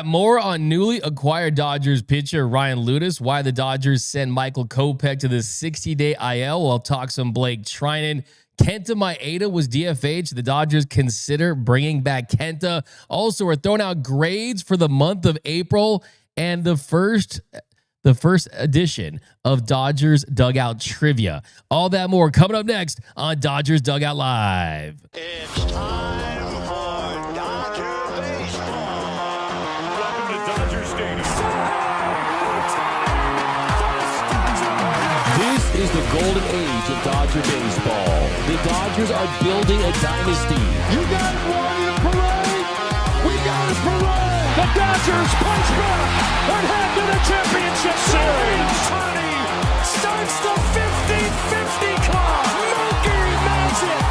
More on newly acquired Dodgers pitcher Ryan Loutos, why the Dodgers send Michael Kopech to the 60-day IL. We'll talk some Blake Trinan. Kenta Maeda was DFA'd. Should the Dodgers consider bringing back Kenta? Also, we're throwing out grades for the month of April and the first edition of Dodgers Dugout Trivia. All that more coming up next on Dodgers Dugout Live. It's time for Dodger baseball. Welcome to Dodger Stadium. This is the golden age of Dodger baseball. The Dodgers are building a dynasty. You got it, Roadie, parade. We got it, parade. The Dodgers punch back and head to the championship series. Starts the 50-50 clock. Monkey magic.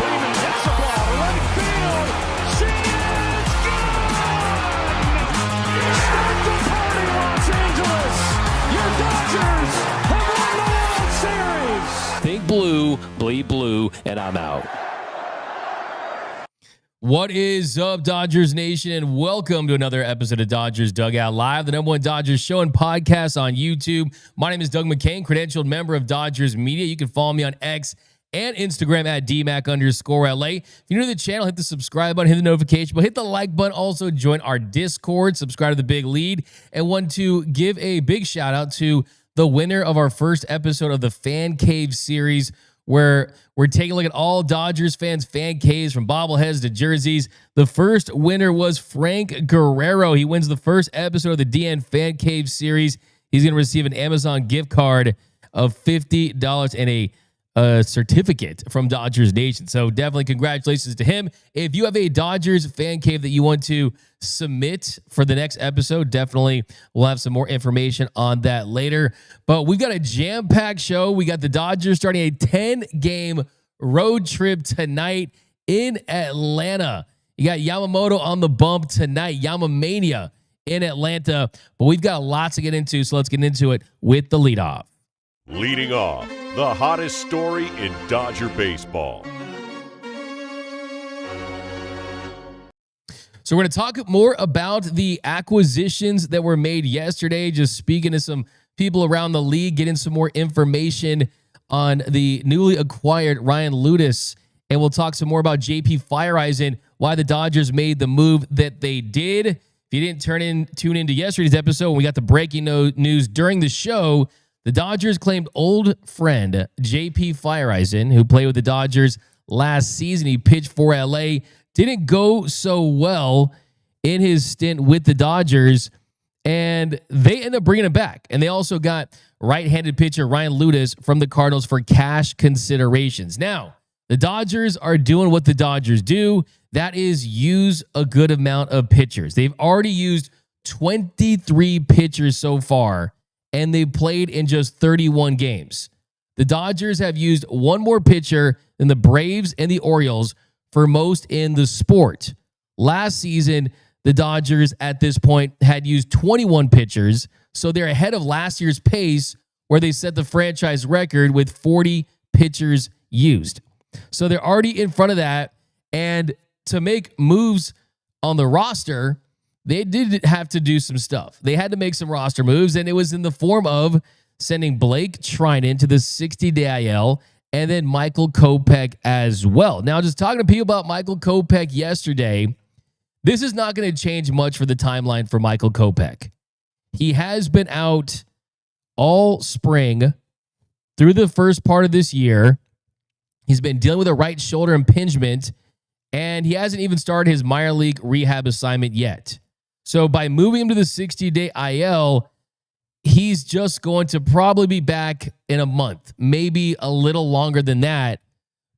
Cleveland gets the ball to right field. She is gone. Start the party, Los Angeles. Your Dodgers have won the World Series. Think blue, bleed blue, and I'm out. What is up, Dodgers Nation, and welcome to another episode of Dodgers Dugout Live, the #1 Dodgers show and podcast on YouTube. My name is Doug McKain, credentialed member of Dodgers Media. You can follow me on X and Instagram at Dmac_LA. If you're new to the channel, hit the subscribe button, hit the notification button, hit the like button. Also, join our Discord, subscribe to the Big Lead, and want to give a big shout out to the winner of our first episode of the Fan Cave series, where we're taking a look at all Dodgers fans' fan caves from bobbleheads to jerseys. The first winner was Frank Guerrero. He wins the first episode of the DN Fan Cave series. He's going to receive an Amazon gift card of $50 and a certificate from Dodgers Nation. So definitely congratulations to him. If you have a Dodgers fan cave that you want to submit for the next episode, definitely we'll have some more information on that later. But we've got a jam-packed show. We got the Dodgers starting a 10-game road trip tonight in Atlanta. You got Yamamoto on the bump tonight, Yamamania in Atlanta. But we've got lots to get into, so let's get into it with the leadoff. Leading off, the hottest story in Dodger baseball. So we're going to talk more about the acquisitions that were made yesterday, just speaking to some people around the league, getting some more information on the newly acquired Ryan Loutos, and we'll talk some more about JP Feyereisen, why the Dodgers made the move that they did. If you didn't tune into yesterday's episode, when we got the breaking news during the show, the Dodgers claimed old friend JP Feyereisen, who played with the Dodgers last season. He pitched for LA. Didn't go so well in his stint with the Dodgers, and they ended up bringing him back. And they also got right-handed pitcher Ryan Loutos from the Cardinals for cash considerations. Now, the Dodgers are doing what the Dodgers do. That is use a good amount of pitchers. They've already used 23 pitchers so far, and they played in just 31 games. The Dodgers have used one more pitcher than the Braves and the Orioles for most in the sport. Last season, the Dodgers at this point had used 21 pitchers, so they're ahead of last year's pace where they set the franchise record with 40 pitchers used. So they're already in front of that, and to make moves on the roster, they did have to do some stuff. They had to make some roster moves, and it was in the form of sending Blake Trinan to the 60-day IL and then Michael Kopech as well. Now, just talking to people about Michael Kopech yesterday, this is not going to change much for the timeline for Michael Kopech. He has been out all spring through the first part of this year. He's been dealing with a right shoulder impingement, and he hasn't even started his minor league rehab assignment yet. So by moving him to the 60-day IL, he's just going to probably be back in a month, maybe a little longer than that.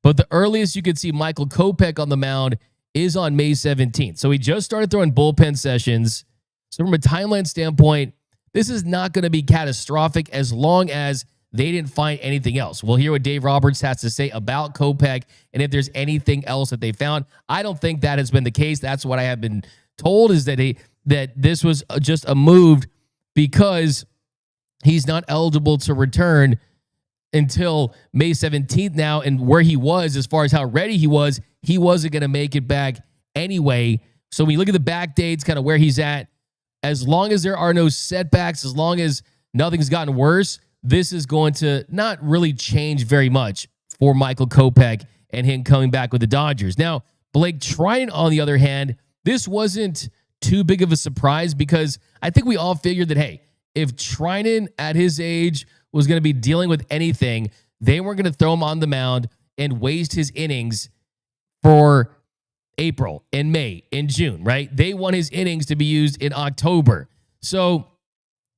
But the earliest you could see Michael Kopech on the mound is on May 17th. So he just started throwing bullpen sessions. So from a timeline standpoint, this is not going to be catastrophic as long as they didn't find anything else. We'll hear what Dave Roberts has to say about Kopech and if there's anything else that they found. I don't think that has been the case. That's what I have been told, is that this was just a move because he's not eligible to return until May 17th now, and where he was, as far as how ready he wasn't going to make it back anyway. So when you look at the back dates, kind of where he's at, as long as there are no setbacks, as long as nothing's gotten worse, this is going to not really change very much for Michael Kopech and him coming back with the Dodgers. Now, Blake Treinen, on the other hand, this wasn't too big of a surprise because I think we all figured that, hey, if Treinen at his age was going to be dealing with anything, they weren't going to throw him on the mound and waste his innings for April and May and June, right? They want his innings to be used in October. So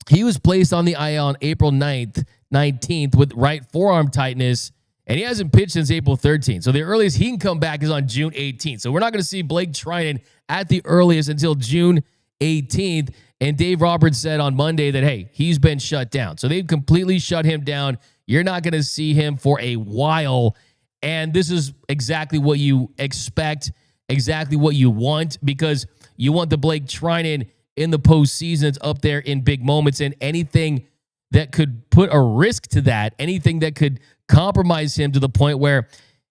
he was placed on the IL on April 19th with right forearm tightness, and he hasn't pitched since April 13th. So the earliest he can come back is on June 18th. So we're not going to see Blake Treinen at the earliest until June 18th. And Dave Roberts said on Monday that, hey, he's been shut down. So they've completely shut him down. You're not going to see him for a while. And this is exactly what you expect, exactly what you want, because you want the Blake Treinen in the postseason. It's up there in big moments, and anything that could put a risk to that, anything that could compromise him to the point where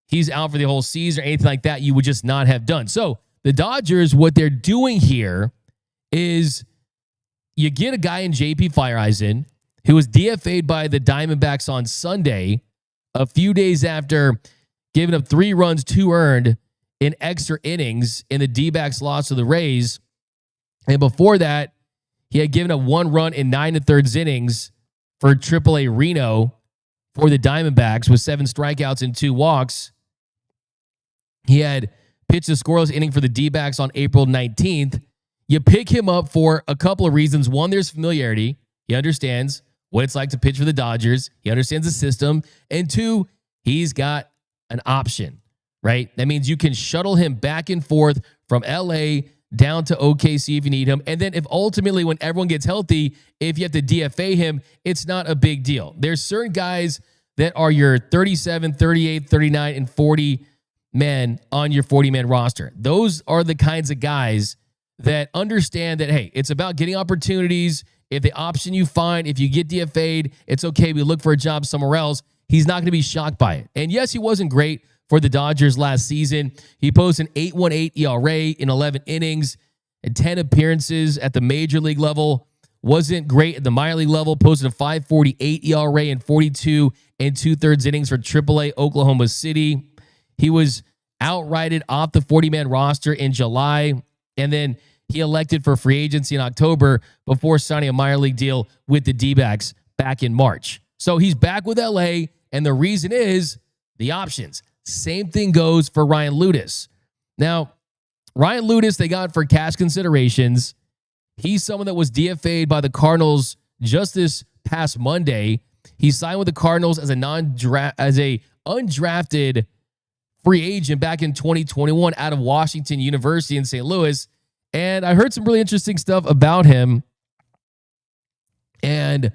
he's out for the whole season or anything like that, you would just not have done. So the Dodgers, what they're doing here is you get a guy in JP Feyereisen who was DFA'd by the Diamondbacks on Sunday, a few days after giving up 3 runs, 2 earned in extra innings in the D-backs loss to the Rays. And before that, he had given up 1 run in 9 1/3 innings for AAA Reno for the Diamondbacks with 7 strikeouts and 2 walks. He had pitched a scoreless inning for the D-backs on April 19th. You pick him up for a couple of reasons. One, there's familiarity. He understands what it's like to pitch for the Dodgers. He understands the system. And 2, he's got an option, right? That means you can shuttle him back and forth from LA down to OKC if you need him. And then if ultimately when everyone gets healthy, if you have to DFA him, it's not a big deal. There's certain guys that are your 37, 38, 39, and 40 men on your 40-man roster. Those are the kinds of guys that understand that, hey, it's about getting opportunities. If the option you find, if you get DFA'd, it's okay. We look for a job somewhere else. He's not going to be shocked by it. And yes, he wasn't great for the Dodgers last season. He posted an 8.18 ERA in 11 innings and 10 appearances at the major league level. Wasn't great at the minor league level. Posted a 5.48 ERA in 42 2/3 innings for AAA Oklahoma City. He was outrighted off the 40-man roster in July, and then he elected for free agency in October before signing a minor league deal with the D-backs back in March. So he's back with LA, and the reason is the options. Same thing goes for Ryan Loutos. Now, Ryan Loutos, they got for cash considerations. He's someone that was DFA'd by the Cardinals just this past Monday. He signed with the Cardinals as a undrafted free agent back in 2021 out of Washington University in St. Louis. And I heard some really interesting stuff about him. And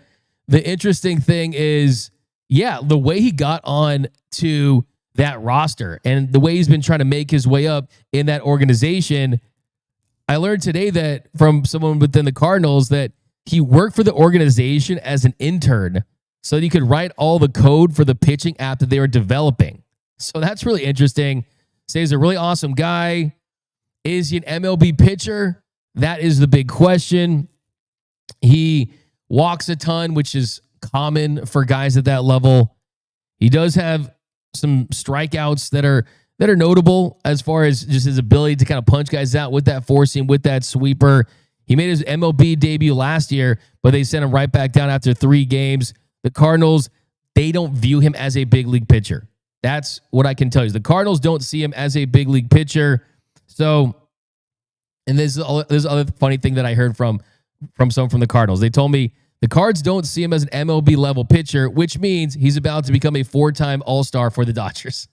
the interesting thing is, yeah, the way he got on to that roster and the way he's been trying to make his way up in that organization. I learned today that from someone within the Cardinals that he worked for the organization as an intern so that he could write all the code for the pitching app that they were developing. So that's really interesting. Say he's a really awesome guy. Is he an MLB pitcher? That is the big question. He walks a ton, which is common for guys at that level. He does have some strikeouts that are notable as far as just his ability to kind of punch guys out with that four seam, with that sweeper. He made his MLB debut last year, but they sent him right back down after 3 games. The Cardinals, they don't view him as a big league pitcher. That's what I can tell you. The Cardinals don't see him as a big league pitcher. So, and this is other funny thing that I heard from someone from the Cardinals. They told me the Cards don't see him as an MLB level pitcher, which means he's about to become a 4-time All-Star for the Dodgers.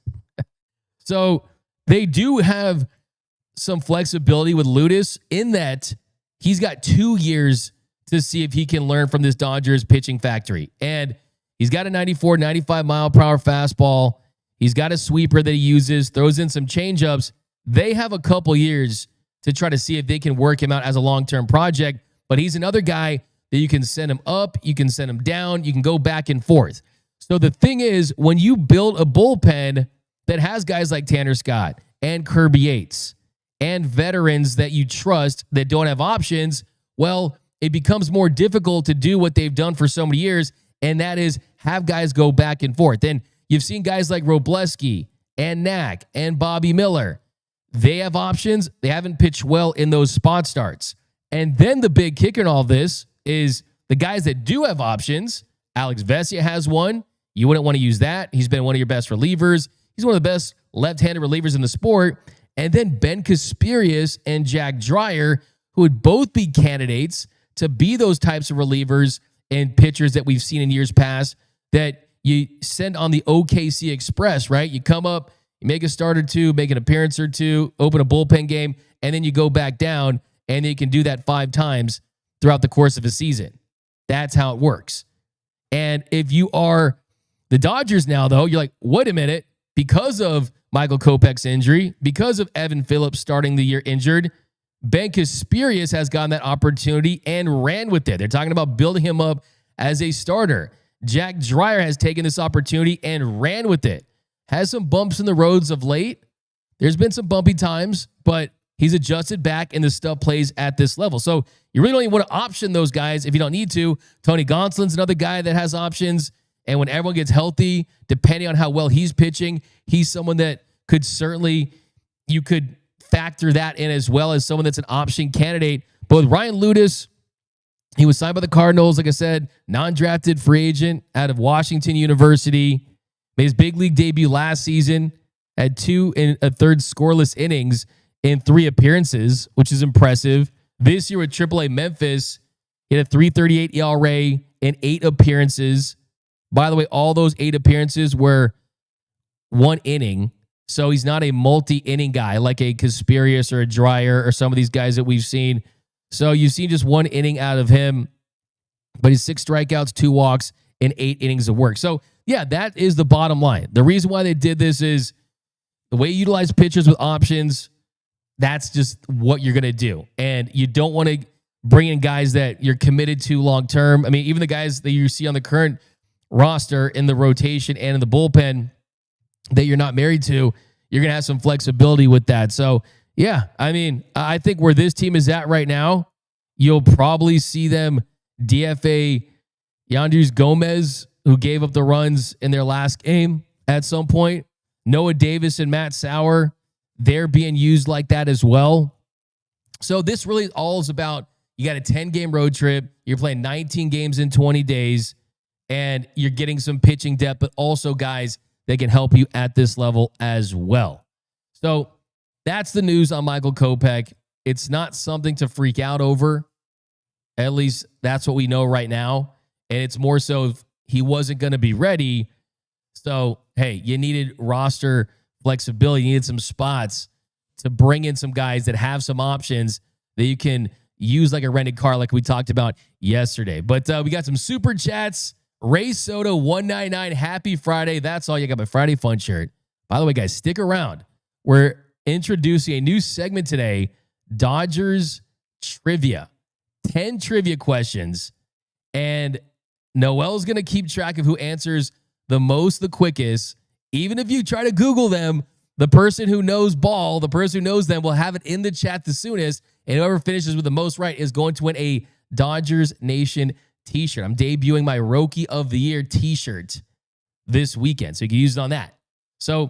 So they do have some flexibility with Loutos in that he's got 2 years to see if he can learn from this Dodgers pitching factory. And he's got a 94, 95 mile per hour fastball. He's got a sweeper that he uses, throws in some changeups. They have a couple years to try to see if they can work him out as a long-term project. But he's another guy that you can send him up, you can send him down, you can go back and forth. So the thing is, when you build a bullpen that has guys like Tanner Scott and Kirby Yates and veterans that you trust that don't have options, well, it becomes more difficult to do what they've done for so many years, and that is have guys go back and forth. And you've seen guys like Robleski and Dmac and Bobby Miller. They have options. They haven't pitched well in those spot starts. And then the big kicker in all this is the guys that do have options. Alex Vesia has one. You wouldn't want to use that. He's been one of your best relievers. He's one of the best left-handed relievers in the sport. And then Ben Casparius and Jack Dreyer, who would both be candidates to be those types of relievers and pitchers that we've seen in years past that you send on the OKC Express, right? You come up, you make a start or two, make an appearance or two, open a bullpen game, and then you go back down, and you can do that 5 times throughout the course of a season. That's how it works. And if you are the Dodgers now, though, you're like, wait a minute, because of Michael Kopech's injury, because of Evan Phillips starting the year injured, Ben Casparius has gotten that opportunity and ran with it. They're talking about building him up as a starter. Jack Dreyer has taken this opportunity and ran with it. Has some bumps in the roads of late. There's been some bumpy times, but he's adjusted back and the stuff plays at this level. So you really don't even want to option those guys if you don't need to. Tony Gonsolin's another guy that has options. And when everyone gets healthy, depending on how well he's pitching, he's someone that could certainly, you could factor that in as well as someone that's an option candidate. But with Ryan Loutos, he was signed by the Cardinals, like I said, non-drafted free agent out of Washington University. Made his big league debut last season, had 2 1/3 scoreless innings in 3 appearances, which is impressive. This year with AAA Memphis, he had a 3.38 ERA in 8 appearances. By the way, all those 8 appearances were 1 inning. So he's not a multi-inning guy like a Casparius or a Dreyer or some of these guys that we've seen. So you've seen just 1 inning out of him, but he's 6 strikeouts, 2 walks, and 8 innings of work. So yeah, that is the bottom line. The reason why they did this is the way you utilize pitchers with options. That's just what you're going to do. And you don't want to bring in guys that you're committed to long-term. I mean, even the guys that you see on the current roster in the rotation and in the bullpen that you're not married to, you're going to have some flexibility with that. So yeah, I mean, I think where this team is at right now, you'll probably see them DFA Yanduz Gomez, who gave up the runs in their last game at some point. Noah Davis and Matt Sauer, they're being used like that as well. So this really all is about, you got a 10-game road trip. You're playing 19 games in 20 days, and you're getting some pitching depth, but also guys that can help you at this level as well. So that's the news on Michael Kopech. It's not something to freak out over. At least that's what we know right now. And it's more so if he wasn't going to be ready. So, hey, you needed roster flexibility. You needed some spots to bring in some guys that have some options that you can use like a rented car like we talked about yesterday. But we got some super chats. Ray Soto 199, happy Friday. That's all. You got my Friday Fun shirt. By the way, guys, stick around. We're introducing a new segment today, Dodgers Trivia. 10 trivia questions. And Noel's going to keep track of who answers the most, the quickest. Even if you try to Google them, the person who knows ball, the person who knows them will have it in the chat the soonest. And whoever finishes with the most right is going to win a Dodgers Nation t-shirt. I'm debuting my Rookie of the Year t-shirt this weekend, so you can use it on that. So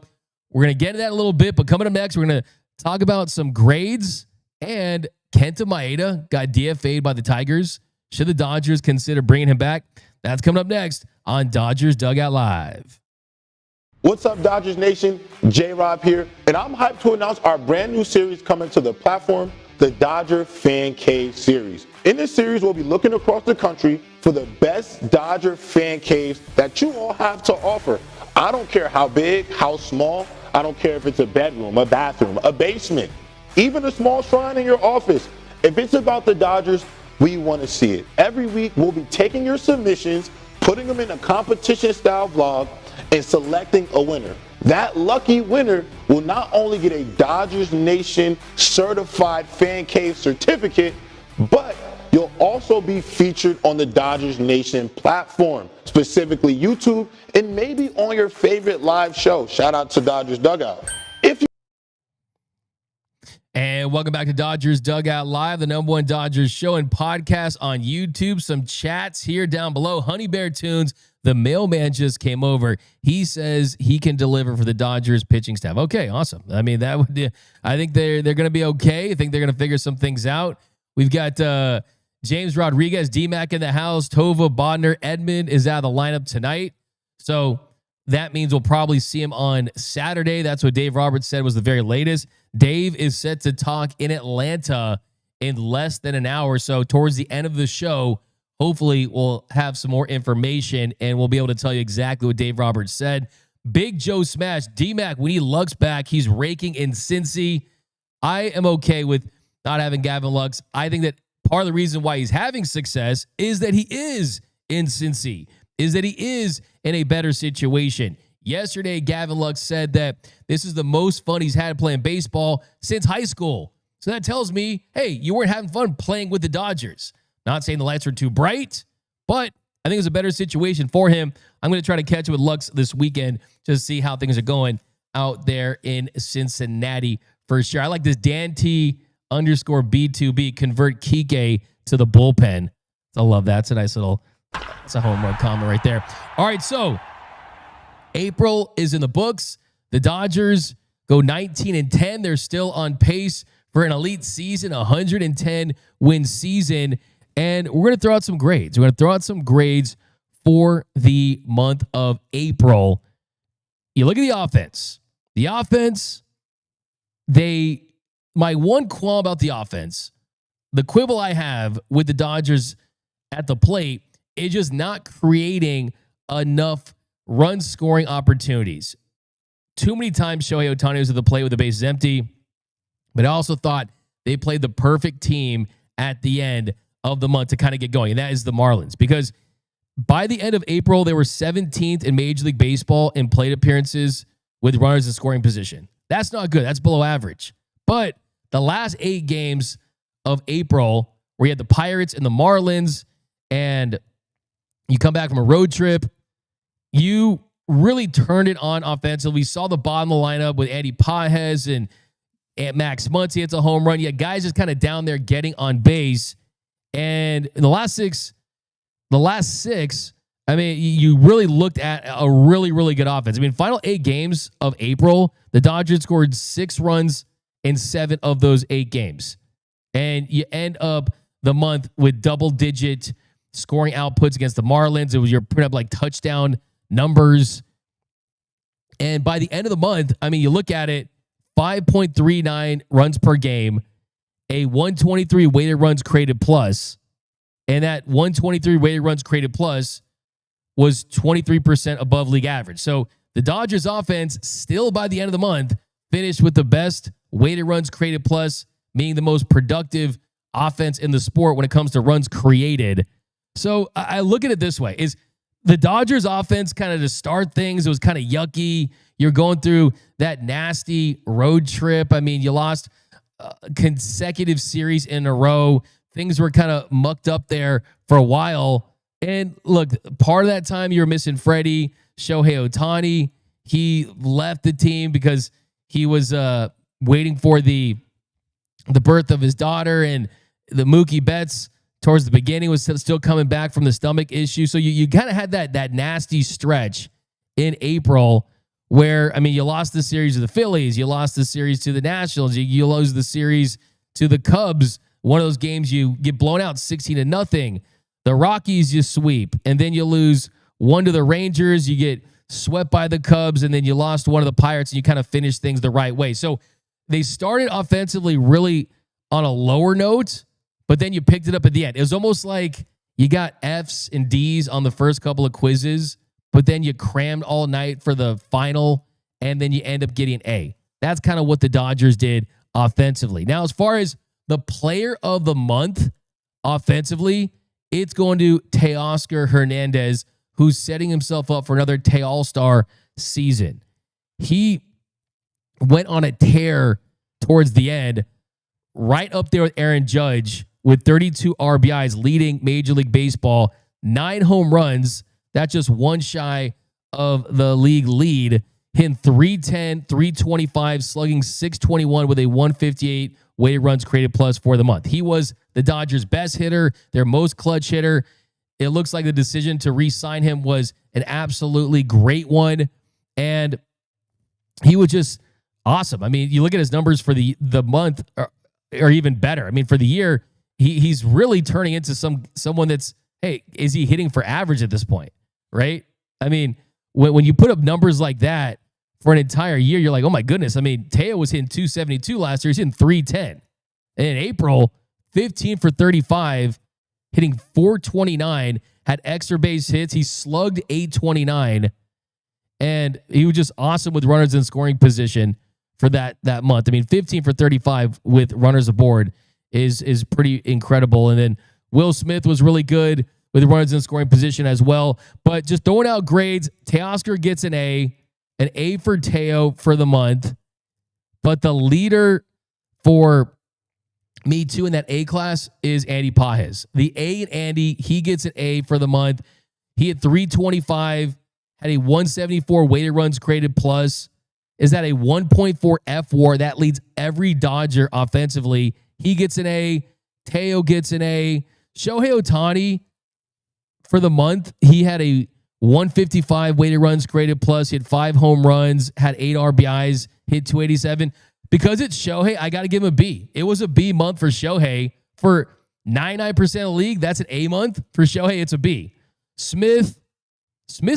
we're going to get into that a little bit, but coming up next, we're going to talk about some grades, and Kenta Maeda got DFA'd by the Tigers. Should the Dodgers consider bringing him back? That's coming up next on Dodgers Dugout Live. What's up, Dodgers Nation? J-Rob here, and I'm hyped to announce our brand new series coming to the platform, the Dodger Fan Cave Series. In this series, we'll be looking across the country for the best Dodger fan caves that you all have to offer. I don't care how big, how small. I don't care if it's a bedroom, a bathroom, a basement, even a small shrine in your office. If it's about the Dodgers, we want to see it. Every week, we'll be taking your submissions, putting them in a competition-style vlog, and selecting a winner. That lucky winner will not only get a Dodgers Nation certified fan cave certificate, but you'll also be featured on the Dodgers Nation platform, specifically YouTube, and maybe on your favorite live show. Shout out to Dodgers Dugout. And welcome back to Dodgers Dugout Live, the #1 Dodgers show and podcast on YouTube. Some chats here down below. Honey Bear Tunes, the mailman just came over. He says he can deliver for the Dodgers pitching staff. Okay, awesome. I mean, that would. I think they're going to be okay. I think they're going to figure some things out. We've got James Rodriguez, Dmac in the house. Tova Bodner, Edman is out of the lineup tonight. So that means we'll probably see him on Saturday. That's what Dave Roberts said was the very latest. Dave is set to talk in Atlanta in less than an hour. So towards the end of the show, hopefully we'll have some more information and we'll be able to tell you exactly what Dave Roberts said. Big Joe Smash, Dmac, we need Lux back. He's raking in Cincy. I am okay with not having Gavin Lux. I think that part of the reason why he's having success is that he is in Cincy, is that he is in a better situation. Yesterday, Gavin Lux said that this is the most fun he's had playing baseball since high school. So that tells me, hey, you weren't having fun playing with the Dodgers. Not saying the lights were too bright, but I think it's a better situation for him. I'm going to try to catch up with Lux this weekend to see how things are going out there in Cincinnati for sure. I like this Dan T _B2B convert Kike to the bullpen. I love that. It's a nice little, it's a home run comment right there. All right, so April is in the books. The Dodgers go 19-10. They're still on pace for an elite season, 110 win season. And we're going to throw out some grades. We're going to throw out some grades for the month of April. You look at the offense. The offense, my one qualm about the offense, the quibble I have with the Dodgers at the plate is just not creating enough run scoring opportunities. Too many times Shohei Ohtani was at the plate with the bases empty, but I also thought they played the perfect team at the end of the month to kind of get going, and that is the Marlins. Because by the end of April, they were 17th in Major League Baseball in plate appearances with runners in scoring position. That's not good. That's below average. But the last 8 games of April, where you had the Pirates and the Marlins, and you come back from a road trip, you really turned it on offensively. We saw the bottom of the lineup with Andy Pages and Max Muncy. It's a home run. You had guys just kind of down there getting on base. And in the last six, I mean, you really looked at a really, really good offense. I mean, final 8 games of April, the Dodgers scored 6 runs in 7 of those 8 games. And you end up the month with double-digit scoring outputs against the Marlins. You're putting up like touchdown numbers. And by the end of the month, I mean, you look at it, 5.39 runs per game, a 123 weighted runs created plus, and that 123 weighted runs created plus was 23% above league average. So the Dodgers offense still by the end of the month finished with the best weighted runs created plus, meaning the most productive offense in the sport when it comes to runs created. So I look at it this way, is the Dodgers offense kind of to start things, it was kind of yucky. You're going through that nasty road trip. I mean, you lost consecutive series in a row. Things were kind of mucked up there for a while. And look, part of that time you were missing Freddie, Shohei Ohtani. He left the team because he was waiting for the birth of his daughter, and the Mookie Betts towards the beginning was still coming back from the stomach issue. So you kind of had that nasty stretch in April where, I mean, you lost the series to the Phillies. You lost the series to the Nationals. You lose the series to the Cubs. One of those games you get blown out 16-0. The Rockies you sweep, and then you lose 1 to the Rangers. You get swept by the Cubs, and then you lost 1 to the Pirates, and you kind of finished things the right way. So they started offensively really on a lower note, but then you picked it up at the end. It was almost like you got F's and D's on the first couple of quizzes, but then you crammed all night for the final, and then you end up getting an A. That's kind of what the Dodgers did offensively. Now, as far as the player of the month offensively, it's going to Teoscar Hernandez, who's setting himself up for another All-Star season. He went on a tear towards the end, right up there with Aaron Judge with 32 RBIs, leading Major League Baseball, 9 home runs. That's just 1 shy of the league lead. hitting 310, 325, slugging 621 with a 158 weighted runs created plus for the month. He was the Dodgers' best hitter, their most clutch hitter. It looks like the decision to re-sign him was an absolutely great one. And he was just awesome. I mean, you look at his numbers for the month or even better. I mean, for the year, he's really turning into someone that's, hey, is he hitting for average at this point, right? I mean, when you put up numbers like that for an entire year, you're like, oh my goodness. I mean, Teo was hitting 272 last year. He's hitting 310. And in April, 15 for 35, hitting 429, had extra base hits. He slugged 829, and he was just awesome with runners in scoring position for that month. I mean, 15 for 35 with runners aboard is pretty incredible. And then Will Smith was really good with runners in scoring position as well. But just throwing out grades, Teoscar gets an A for Teo for the month. But the leader for me too in that A class is Andy Pajes. The A in Andy, he gets an A for the month. He hit 325, had a 174 weighted runs created plus. Is that a 1.4 F-WAR? That leads every Dodger offensively. He gets an A. Teo gets an A. Shohei Ohtani, for the month, he had a 155 weighted runs created plus. He had 5 home runs, had 8 RBIs, hit 287. Because it's Shohei, I got to give him a B. It was a B month for Shohei. For 99% of the league, that's an A month. For Shohei, it's a B. Smith's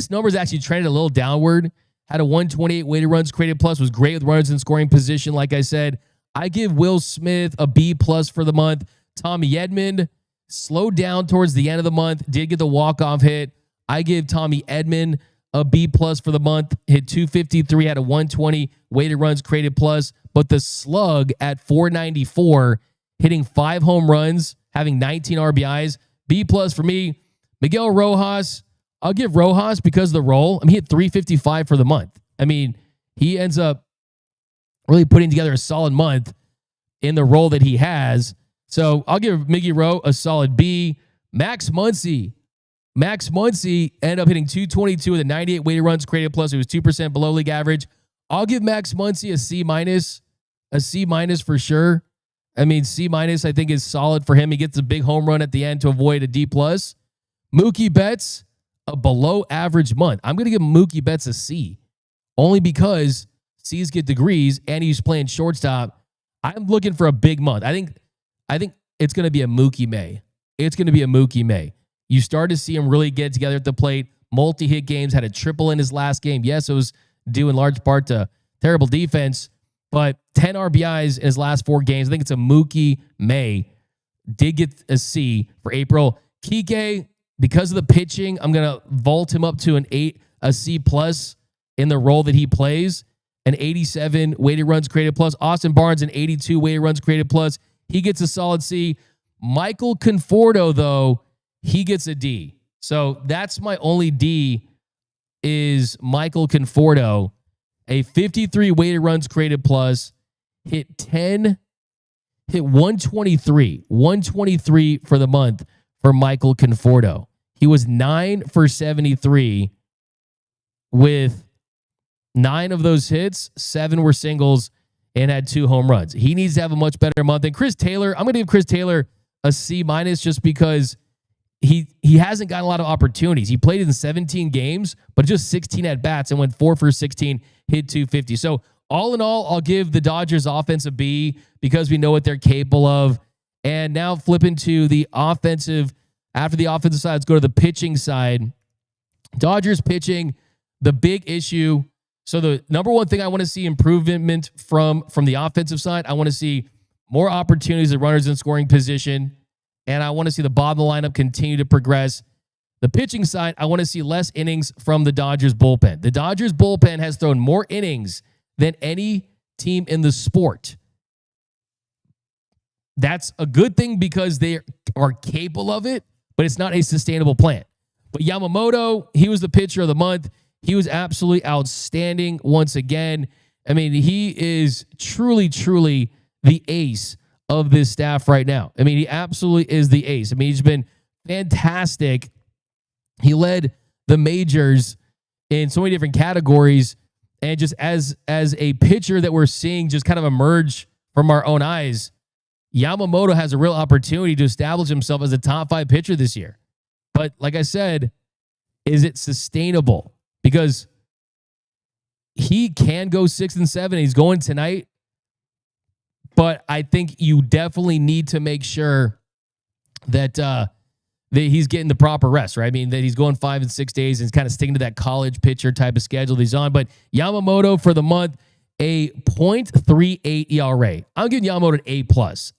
numbers actually trended a little downward. Had a 128 weighted runs created plus, was great with runners in scoring position. Like I said, I give Will Smith a B plus for the month. Tommy Edman slowed down towards the end of the month, did get the walk-off hit. I give Tommy Edman a B plus for the month. Hit 253, had a 120 weighted runs created plus, but the slug at 494, hitting 5 home runs, having 19 RBIs. B plus for me. Miguel Rojas, I'll give Rojas because of the role. I mean, he hit 355 for the month. I mean, he ends up really putting together a solid month in the role that he has. So I'll give Miggy Rowe a solid B. Max Muncy ended up hitting 222 with a 98 weighted runs created plus. It was 2% below league average. I'll give Max Muncy a C minus for sure. I mean, C minus I think is solid for him. He gets a big home run at the end to avoid a D plus. Mookie Betts, a below average month. I'm going to give Mookie Betts a C only because C's get degrees and he's playing shortstop. I'm looking for a big month. I think it's going to be a Mookie May. It's going to be a Mookie May. You start to see him really get together at the plate. Multi-hit games, had a triple in his last game. Yes, it was due in large part to terrible defense, but 10 RBIs in his last 4 games. I think it's a Mookie May. Did get a C for April. Kike, because of the pitching, I'm going to vault him up to a C plus in the role that he plays. An 87 weighted runs created plus. Austin Barnes, an 82 weighted runs created plus. He gets a solid C. Michael Conforto, though, he gets a D. So that's my only D is Michael Conforto. A 53 weighted runs created plus. Hit 123 for the month for Michael Conforto. He was 9 for 73 with 9 of those hits, 7 were singles, and had 2 home runs. He needs to have a much better month. And Chris Taylor, I'm going to give Chris Taylor a C minus just because he hasn't gotten a lot of opportunities. He played in 17 games, but just 16 at bats and went 4 for 16, hit 250. So all in all, I'll give the Dodgers offense a B because we know what they're capable of. And now flipping to the offensive, after the offensive side, let's go to the pitching side. Dodgers pitching, the big issue. So the number one thing I want to see improvement from the offensive side, I want to see more opportunities at runners in scoring position, and I want to see the bottom of the lineup continue to progress. The pitching side, I want to see less innings from the Dodgers bullpen. The Dodgers bullpen has thrown more innings than any team in the sport. That's a good thing because they are capable of it, but it's not a sustainable plan. But Yamamoto, he was the pitcher of the month. He was absolutely outstanding once again. I mean, he is truly, truly the ace of this staff right now. I mean, he absolutely is the ace. I mean, he's been fantastic. He led the majors in so many different categories. And just as a pitcher that we're seeing just kind of emerge from our own eyes, Yamamoto has a real opportunity to establish himself as a top 5 pitcher this year. But like I said, is it sustainable? Because he can go 6 and 7. He's going tonight. But I think you definitely need to make sure that he's getting the proper rest, right? I mean, that he's going 5 and 6 days and he's kind of sticking to that college pitcher type of schedule that he's on. But Yamamoto for the month, a .38 ERA. I'm giving Yamamoto an A+.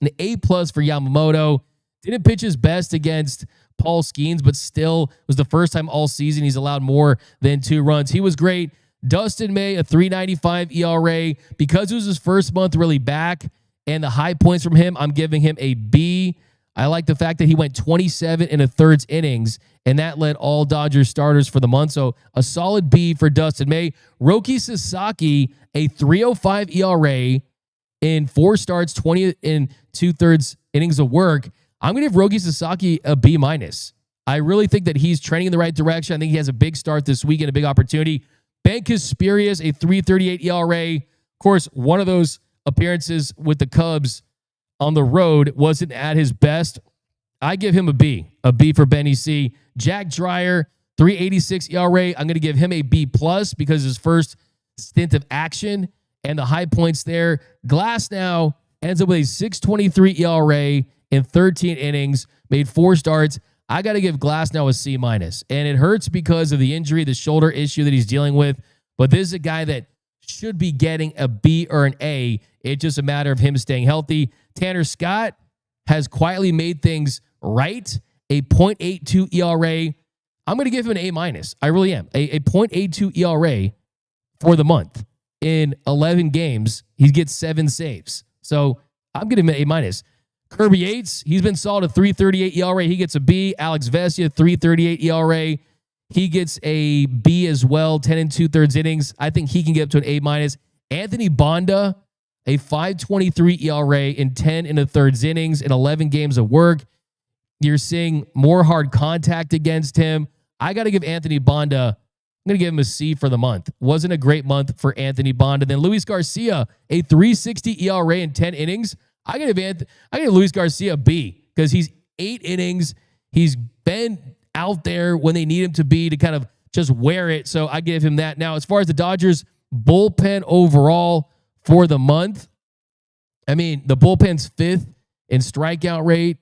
An A+ for Yamamoto. Didn't pitch his best against Paul Skeens, but still was the first time all season he's allowed more than 2 runs. He was great. Dustin May, a .395 ERA. Because it was his first month really back and the high points from him, I'm giving him a B. I like the fact that he went 27 1/3 innings, and that led all Dodgers starters for the month. So a solid B for Dustin May. Roki Sasaki, a .305 ERA in 4 starts, 20 2/3 innings of work. I'm going to give Roki Sasaki a B-. I really think that he's trending in the right direction. I think he has a big start this week and a big opportunity. Ben Casparius, a .338 ERA. Of course, one of those appearances with the Cubs on the road wasn't at his best. I give him a B for Benny C. Jack Dreyer, .386 ERA. I'm going to give him a B+ because his first stint of action and the high points there. Glass now ends up with a .623 ERA in 13 innings, made 4 starts. I got to give Glass now a C-. And it hurts because of the injury, the shoulder issue that he's dealing with. But this is a guy that should be getting a B or an A. It's just a matter of him staying healthy. Tanner Scott has quietly made things right. A .82 ERA. I'm going to give him an A-. I really am. A .82 ERA for the month. In 11 games, he gets 7 saves. So I'm giving him an A-. Kirby Yates, he's been solid, a .338 ERA. He gets a B. Alex Vesia, .338 ERA. He gets a B as well, 10 2/3 innings. I think he can get up to an A-. Anthony Bonda, a .523 ERA in 10 1/3 innings in 11 games of work. You're seeing more hard contact against him. I got to give Anthony Bonda, I'm going to give him a C for the month. Wasn't a great month for Anthony Bonda. Then Luis Garcia, a .360 ERA in 10 innings. I got to give Luis Garcia a B because he's 8 innings. He's been out there when they need him to be to kind of just wear it. So I give him that. Now, as far as the Dodgers bullpen overall for the month, I mean, the bullpen's 5th in strikeout rate,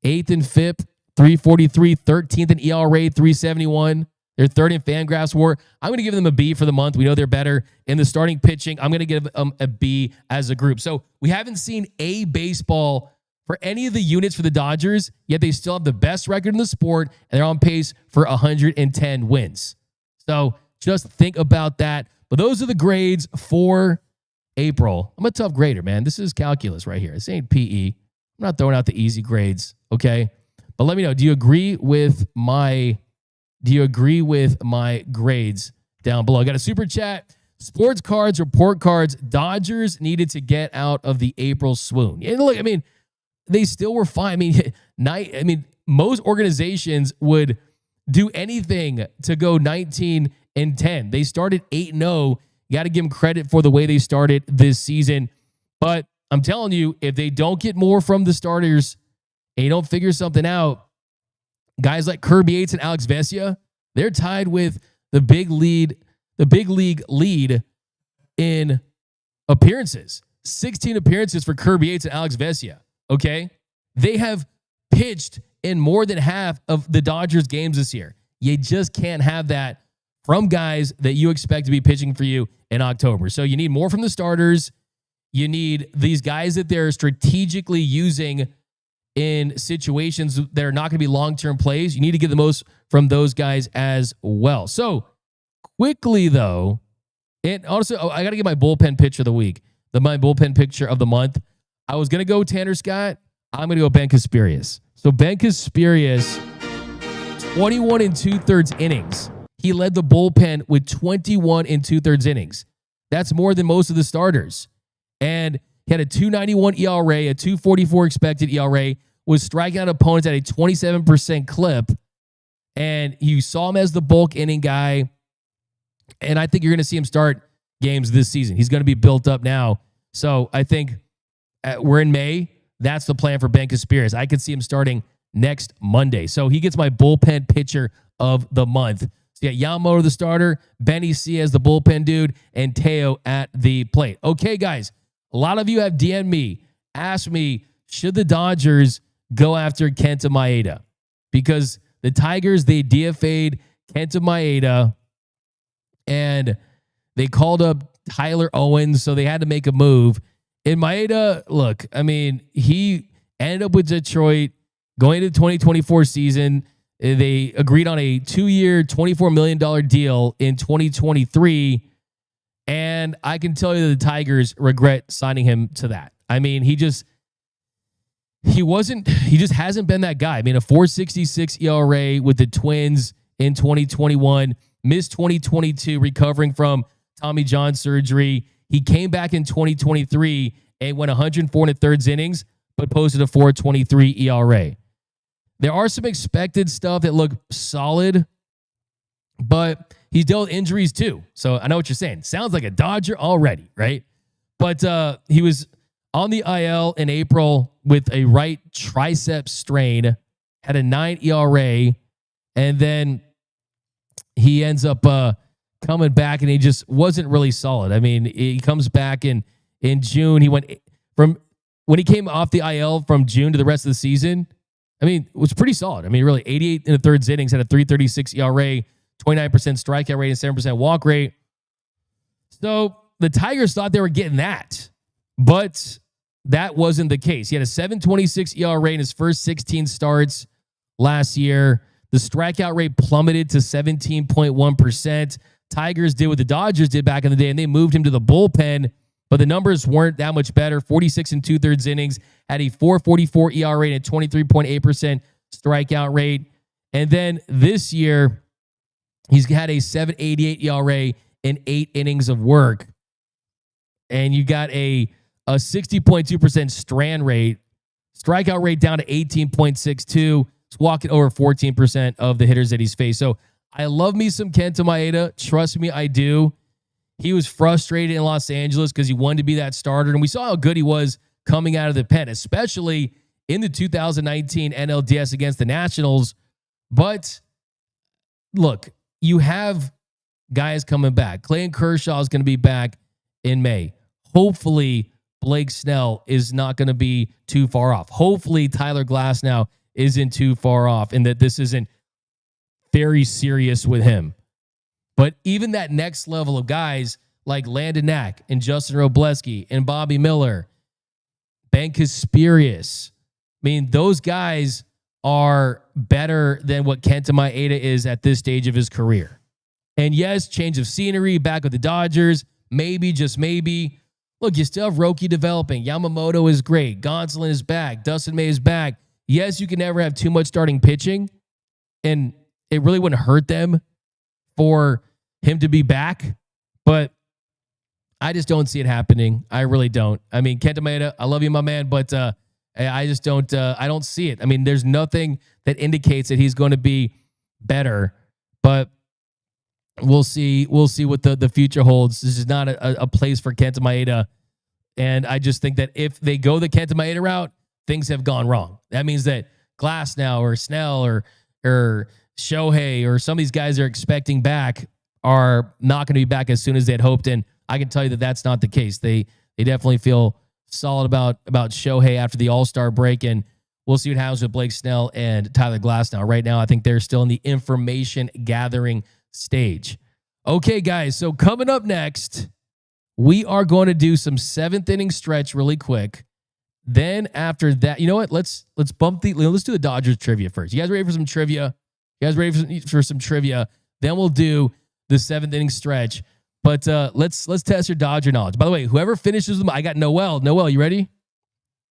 8th in FIP, 343, 13th in ERA, 371. They're 3rd in Fangraphs WAR. I'm going to give them a B for the month. We know they're better in the starting pitching. I'm going to give them a B as a group. So we haven't seen A baseball for any of the units for the Dodgers, yet they still have the best record in the sport, and they're on pace for 110 wins. So just think about that. But those are the grades for April. I'm a tough grader, man. This is calculus right here. This ain't PE. I'm not throwing out the easy grades, okay? But let me know, do you agree with my grades down below? I got a super chat. Sports cards, report cards. Dodgers needed to get out of the April swoon. And look, I mean, they still were fine. I mean, most organizations would do anything to go 19 and 10. They started 8-0. You got to give them credit for the way they started this season. But I'm telling you, if they don't get more from the starters and you don't figure something out, guys like Kirby Yates and Alex Vesia, they're tied with the big league lead in appearances. 16 appearances for Kirby Yates and Alex Vesia. Okay? They have pitched in more than half of the Dodgers games this year. You just can't have that from guys that you expect to be pitching for you in October. So you need more from the starters. You need these guys that they're strategically using in situations that are not going to be long-term plays. You need to get the most from those guys as well. So quickly though, and also I got to get my bullpen pitcher of the week, my bullpen pitcher of the month. I was going to go Tanner Scott. I'm going to go Ben Casparius. So Ben Casparius, 21 2/3 innings. He led the bullpen with 21 2/3 innings. That's more than most of the starters. And he had a .291 ERA, a .244 expected ERA, was striking out opponents at a 27% clip. And you saw him as the bulk inning guy. And I think you're going to see him start games this season. He's going to be built up now. So I think we're in May. That's the plan for Ben Casparius. I could see him starting next Monday. So he gets my bullpen pitcher of the month. So you got Yamamoto the starter, Benny C as the bullpen dude, and Teo at the plate. Okay, guys, a lot of you have DM'd me, asked me, should the Dodgers go after Kenta Maeda? Because the Tigers, they DFA'd Kenta Maeda, and they called up Tyler Owens, so they had to make a move. And Maeda, look, I mean, he ended up with Detroit going into the 2024 season. They agreed on a 2-year, $24 million deal in 2023. And I can tell you that the Tigers regret signing him to that. I mean, he just hasn't been that guy. I mean, a 4.66 ERA with the Twins in 2021, missed 2022 recovering from Tommy John surgery. He came back in 2023 and went 104 1/3 innings, but posted a 4.23 ERA. There are some expected stuff that look solid, but he's dealt with injuries too. So I know what you're saying. Sounds like a Dodger already, right? But he was on the IL in April with a right tricep strain, had a 9 ERA, and then he ends up coming back, and he just wasn't really solid. I mean, he comes back in June. He went from when he came off the IL from June to the rest of the season. I mean, it was pretty solid. I mean, really 88 1/3 innings, had a 3.36 ERA, 29% strikeout rate, and 7% walk rate. So the Tigers thought they were getting that, but that wasn't the case. He had a 7.26 ERA in his first 16 starts last year. The strikeout rate plummeted to 17.1%. Tigers did what the Dodgers did back in the day, and they moved him to the bullpen, but the numbers weren't that much better. 46 2/3 innings, had a 4.44 ERA and a 23.8% strikeout rate. And then this year, he's had a 7.88 ERA in 8 innings of work. And you got a 60.2% strand rate, strikeout rate down to 18.62. He's walking over 14% of the hitters that he's faced. So I love me some Kenta Maeda. Trust me, I do. He was frustrated in Los Angeles because he wanted to be that starter. And we saw how good he was coming out of the pen, especially in the 2019 NLDS against the Nationals. But look, you have guys coming back. Clayton Kershaw is going to be back in May. Hopefully, Blake Snell is not going to be too far off. Hopefully, Tyler Glasnow isn't too far off and that this isn't very serious with him. But even that next level of guys like Landon Knack and Justin Robleski and Bobby Miller, Ben Casparius, I mean, those guys are better than what Kenta Maeda is at this stage of his career. And yes, change of scenery, back with the Dodgers, maybe, just maybe. Look, you still have Roadie developing. Yamamoto is great. Gonsolin is back. Dustin May is back. Yes, you can never have too much starting pitching, and it really wouldn't hurt them for him to be back, but I just don't see it happening. I really don't. I mean, Kenta Maeda, I love you, my man, but I just don't. I don't see it. I mean, there's nothing that indicates that he's going to be better, but we'll see. We'll see what the future holds. This is not a place for Kenta Maeda, and I just think that if they go the Kenta Maeda route, things have gone wrong. That means that Glasnow or Snell or Shohei or some of these guys they're expecting back are not going to be back as soon as they had hoped. And I can tell you that that's not the case. They definitely feel solid about Shohei after the All-Star break, and we'll see what happens with Blake Snell and Tyler Glasnow. Right now, I think they're still in the information gathering stage. Okay, guys, so coming up next, we are going to do some 7th inning stretch really quick. Then after that, you know what? Let's do the Dodgers trivia first. You guys ready for some trivia? You guys ready for some trivia? Then we'll do the 7th inning stretch. But let's test your Dodger knowledge. By the way, whoever finishes them, I got Noel. Noel, you ready?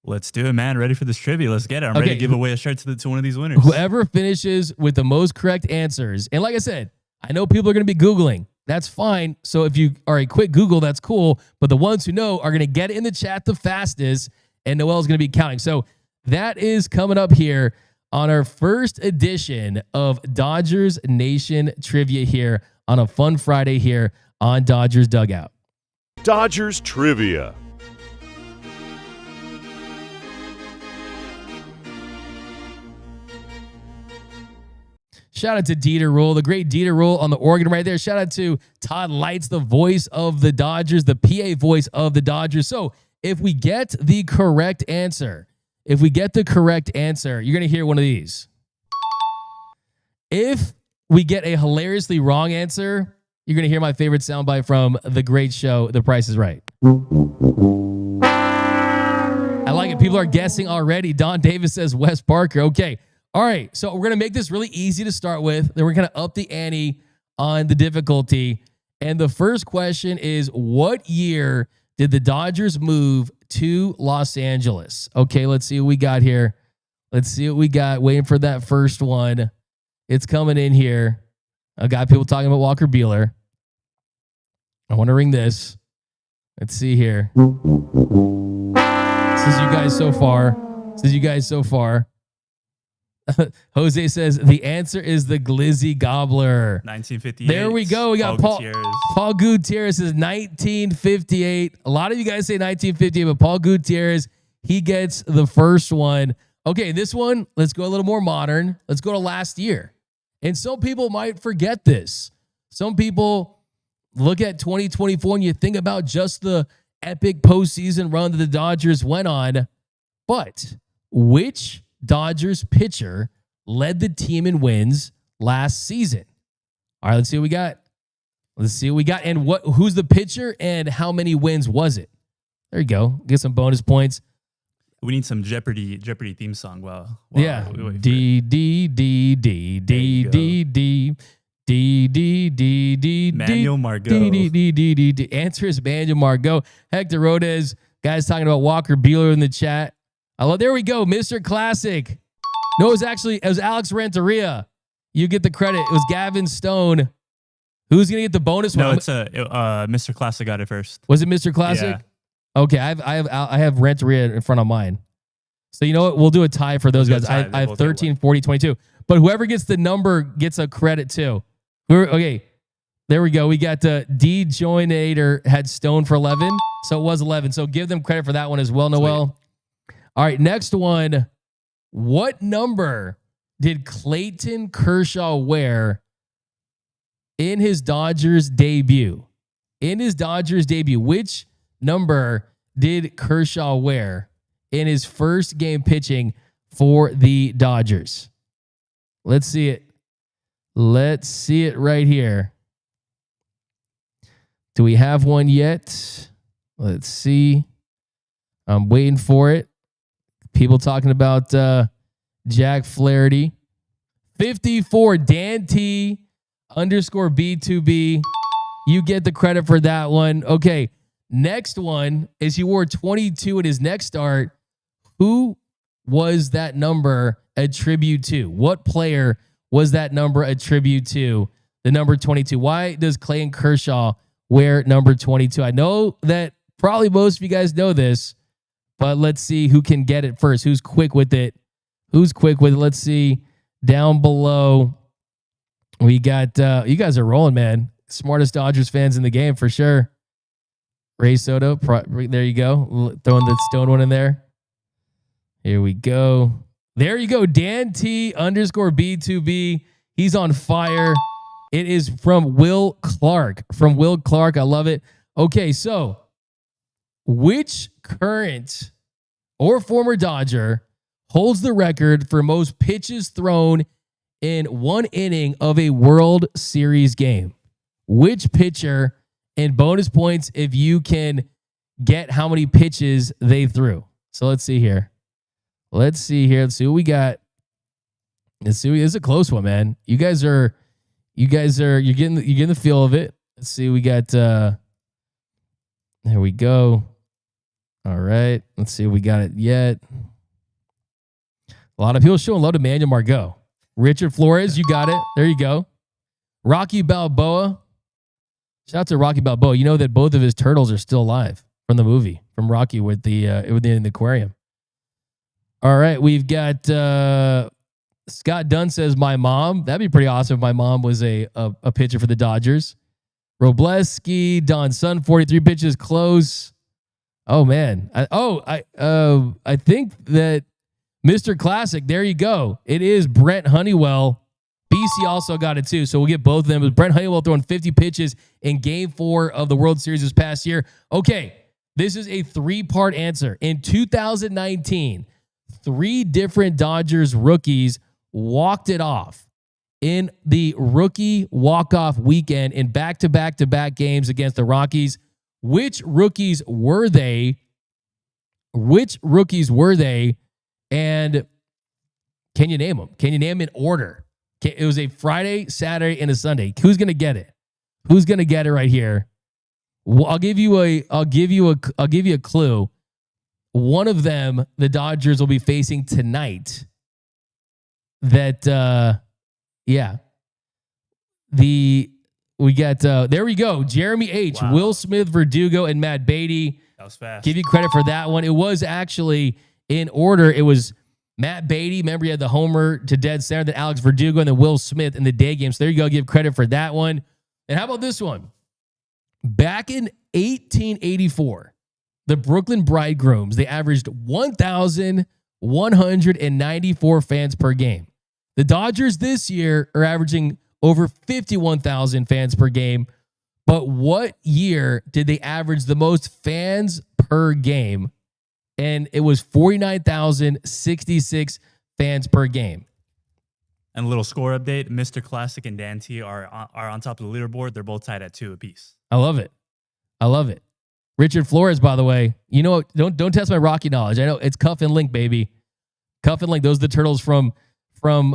Let's do it, man. Ready for this trivia. Let's get it. I'm ready to give away a shirt to one of these winners. Whoever finishes with the most correct answers. And like I said, I know people are going to be Googling. That's fine. So if you are a quick Google, that's cool. But the ones who know are going to get it in the chat the fastest, and Noel's going to be counting. So that is coming up here on our first edition of Dodgers Nation Trivia here on a fun Friday here on Dodgers Dugout. Dodgers Trivia. Shout out to Dieter Rule, the great Dieter Rule on the organ right there. Shout out to Todd Lights, the voice of the Dodgers, the PA voice of the Dodgers. So if we get the correct answer, you're going to hear one of these. If we get a hilariously wrong answer, you're going to hear my favorite soundbite from the great show, The Price is Right. I like it. People are guessing already. Don Davis says Wes Parker. Okay. All right. So we're going to make this really easy to start with. Then we're going to up the ante on the difficulty. And the first question is, what year did the Dodgers move to Los Angeles? Okay, let's see what we got here. Waiting for that first one. It's coming in here. I got people talking about Walker Buehler. I want to ring this. Let's see here. This is you guys so far. Jose says the answer is the Glizzy Gobbler. 1958. There we go. We got Paul Gutierrez is 1958. A lot of you guys say 1958, but Paul Gutierrez, he gets the first one. Okay, this one, let's go a little more modern. Let's go to last year. And some people might forget this. Some people look at 2024 and you think about just the epic postseason run that the Dodgers went on. But which Dodgers pitcher led the team in wins last season? All right, let's see what we got. And who's the pitcher and how many wins was it? There you go. Get some bonus points. We need some Jeopardy theme song. Wow. Yeah. D D D D D D D D D D D. Manuel Margot. D D D D D. Answer is Manuel Margot. Hector Rodez. Guys talking about Walker Buehler in the chat. There we go, Mr. Classic. No, it was Alex Renteria. You get the credit. It was Gavin Stone. Who's gonna get the bonus one? No, it's Mr. Classic got it first. Was it Mr. Classic? Yeah. Okay, I have Renteria in front of mine. So you know what? We'll do a tie for those guys. I have 13, 40, 22. But whoever gets the number gets a credit too. Okay, there we go. We got D. Joinator had Stone for 11, so it was 11. So give them credit for that one as well, Noel. Sweet. All right, next one. What number did Clayton Kershaw wear in his Dodgers debut? Which number did Kershaw wear in his first game pitching for the Dodgers? Let's see it. Let's see it right here. Do we have one yet? Let's see. I'm waiting for it. People talking about Jack Flaherty. 54, Dan T _ B2B. You get the credit for that one. Okay. Next one is he wore 22 in his next start. Who was that number a tribute to? What player was that number a tribute to? The number 22. Why does Clayton Kershaw wear number 22? I know that probably most of you guys know this, but let's see who can get it first. Who's quick with it? Let's see. Down below, we got, you guys are rolling, man. Smartest Dodgers fans in the game for sure. Ray Soto, there you go. Throwing the Stone one in there. Here we go. There you go. Dan T _ B2B. He's on fire. It is from Will Clark. I love it. Okay, so which current or former Dodger holds the record for most pitches thrown in one inning of a World Series game? Which pitcher? And bonus points if you can get how many pitches they threw. So let's see here. Let's see what we got. This is a close one, man. You guys are you're getting the feel of it. Let's see. We got there we go. All right. Let's see if we got it yet. A lot of people showing love to Manuel Margot. Richard Flores, you got it. There you go. Rocky Balboa. Shout out to Rocky Balboa. You know that both of his turtles are still alive from the movie, from Rocky with the in the aquarium. All right, we've got Scott Dunn says my mom. That'd be pretty awesome if my mom was a pitcher for the Dodgers. Robleski, Don Sun, 43 pitches, close. Oh man. I think that Mr. Classic, there you go. It is Brent Honeywell. BC also got it too, so we'll get both of them. It was Brent Honeywell throwing 50 pitches in Game 4 of the World Series this past year. Okay, this is a 3-part answer. In 2019, 3 different Dodgers rookies walked it off in the rookie walk-off weekend in back-to-back-to-back games against the Rockies. Which rookies were they? And can you name them? Can you name them in order? It was a Friday, Saturday, and a Sunday. Who's gonna get it? Who's gonna get it right here? Well, I'll give you a clue. One of them, the Dodgers will be facing tonight. There we go. Jeremy H, wow. Will Smith, Verdugo, and Matt Beatty. That was fast. Give you credit for that one. It was actually in order. It was Matt Beatty. Remember, he had the homer to dead center, then Alex Verdugo, and then Will Smith in the day game. So there you go. Give credit for that one. And how about this one? Back in 1884, the Brooklyn Bridegrooms, they averaged 1,194 fans per game. The Dodgers this year are averaging over 51,000 fans per game. But what year did they average the most fans per game? And it was 49,066 fans per game. And a little score update: Mr. Classic and Dan T are on top of the leaderboard. They're both tied at 2 apiece. I love it. Richard Flores, by the way, you know, don't test my Rocky knowledge. I know it's Cuff and Link, baby. Cuff and Link. Those are the turtles from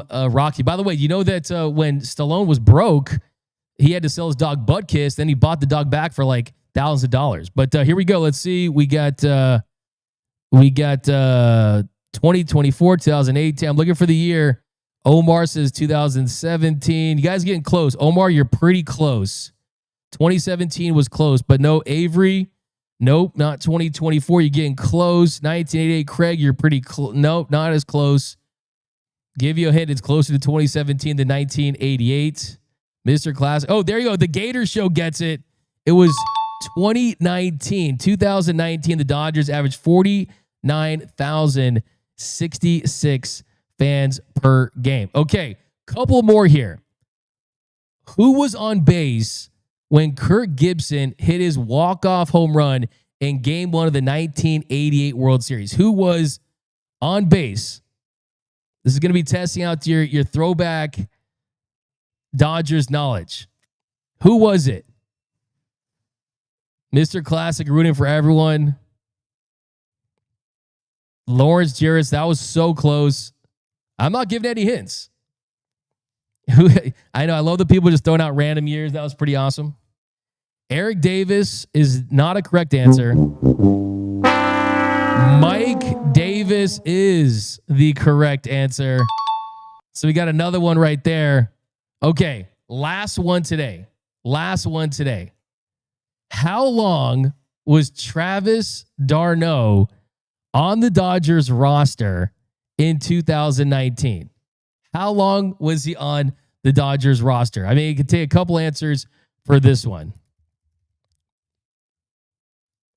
Rocky. By the way, you know that when Stallone was broke, he had to sell his dog Buttkiss. Then he bought the dog back for like thousands of dollars. But here we go. Let's see. We got 2024, 2018. I'm looking for the year. Omar says 2017. You guys getting close. Omar, you're pretty close. 2017 was close, but no. Avery, nope, not 2024. You're getting close. 1988, Craig, you're pretty close. Nope, not as close. Give you a hint. It's closer to 2017 than 1988. Mr. Class. Oh, there you go. The Gator Show gets it. It was 2019. 2019, the Dodgers averaged 49,066 fans per game. Okay, couple more here. Who was on base when Kirk Gibson hit his walk-off home run in Game 1 of the 1988 World Series? Who was on base? This is going to be testing out your throwback Dodgers knowledge. Who was it? Mr. Classic rooting for everyone. Lawrence Jarris, that was so close. I'm not giving any hints. I know, I love the people just throwing out random years. That was pretty awesome. Eric Davis is not a correct answer. Mike Davis is the correct answer. So we got another one right there. Okay, last one today. How long was Travis d'Arnaud on the Dodgers roster in 2019? How long was he on the Dodgers roster? I mean, you could take a couple answers for this one.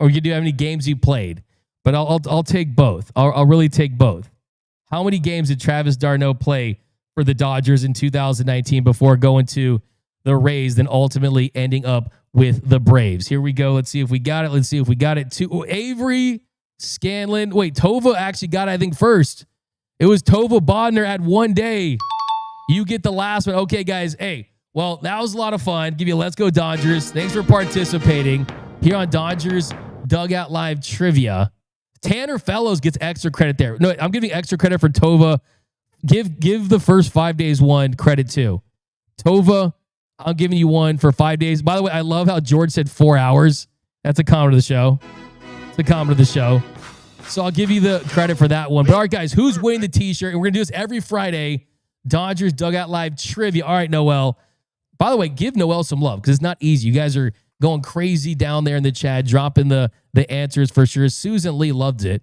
Or you could do how many games he played. But I'll take both. I'll really take both. How many games did Travis d'Arnaud play for the Dodgers in 2019 before going to the Rays, then ultimately ending up with the Braves? Here we go. Let's see if we got it. Avery Scanlon. Wait, Tova actually got it, I think, first. It was Tova Bodner at 1 day. You get the last one. Okay, guys. Hey, well, that was a lot of fun. Give you a Let's Go Dodgers. Thanks for participating here on Dodgers Dugout Live Trivia. Tanner Fellows gets extra credit there. No, I'm giving extra credit for Tova. Give the first 5 days one credit too. Tova, I'm giving you one for 5 days. By the way, I love how George said 4 hours. That's a comment of the show. It's a comment of the show. So I'll give you the credit for that one. But all right, guys, who's winning the t-shirt? And we're going to do this every Friday. Dodgers Dugout Live Trivia. All right, Noel. By the way, give Noel some love because it's not easy. You guys are going crazy down there in the chat, dropping the answers for sure. Susan Lee loved it.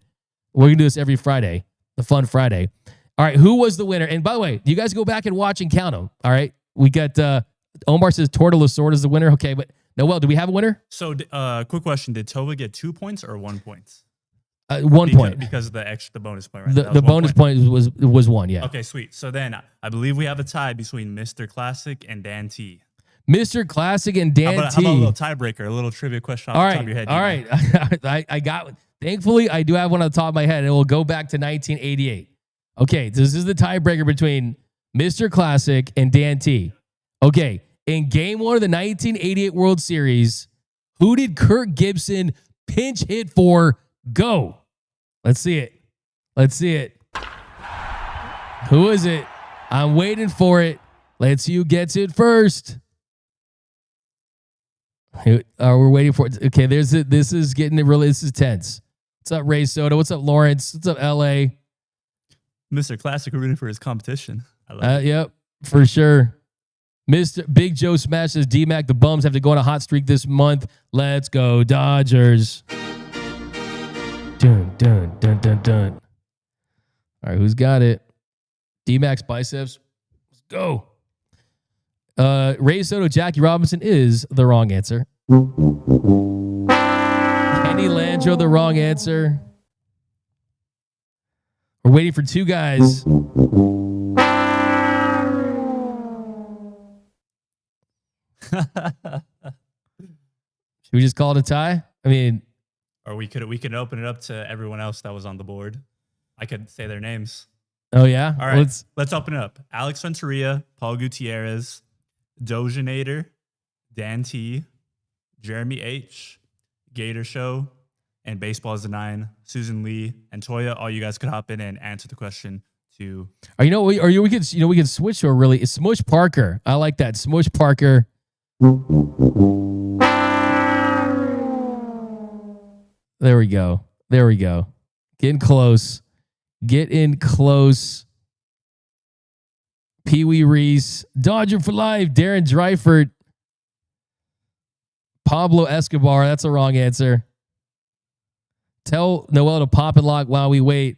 We're going to do this every Friday, the fun Friday. All right, who was the winner? And by the way, you guys go back and watch and count them. All right, we got Omar says Torta Lasorda is the winner. Okay, but Noel, do we have a winner? So, quick question: did Tova get 2 points or 1 point? 1 point. Because of the bonus point, right? The bonus point was 1, yeah. Okay, sweet. So then I believe we have a tie between Mr. Classic and Dan T. Mr. Classic and Dan How T. about a little tiebreaker, a little trivia question off the top of your head? All right. I got, thankfully, I do have one on the top of my head, and it will go back to 1988. Okay, this is the tiebreaker between Mr. Classic and Dan T. Okay, in game 1 of the 1988 World Series, who did Kirk Gibson pinch hit for? Go. Let's see it. Let's see it. Who is it? I'm waiting for it. Let's see who gets it first. We're waiting for it. Okay, there's it. This is getting it really. This is tense. What's up, Ray Soto? What's up, Lawrence? What's up, LA? Mr. Classic rooting for his competition. I love it. Yep, for sure. Mr. Big Joe smashes Dmac. The Bums have to go on a hot streak this month. Let's go, Dodgers. Dun, dun, dun, dun, dun. All right, who's got it? Dmac's biceps. Let's go. Ray Soto, Jackie Robinson is the wrong answer. Kenny Landro, the wrong answer. We're waiting for 2 guys. Should we just call it a tie? I mean, or we could open it up to everyone else that was on the board. I could say their names. Oh yeah. All right. Let's open it up. Alex Renteria, Paul Gutierrez, Dojanator, Dan T, Jeremy H, Gator Show, and Baseball is the 9, Susan Lee, and Toya. All you guys could hop in and answer the question to. We could switch to a really Smush Parker. I like that. Smush Parker. There we go. There we go. Getting close. Get in close. Pee Wee Reese. Dodger for life. Darren Dreifert. Pablo Escobar. That's a wrong answer. Tell Noel to pop and lock while we wait.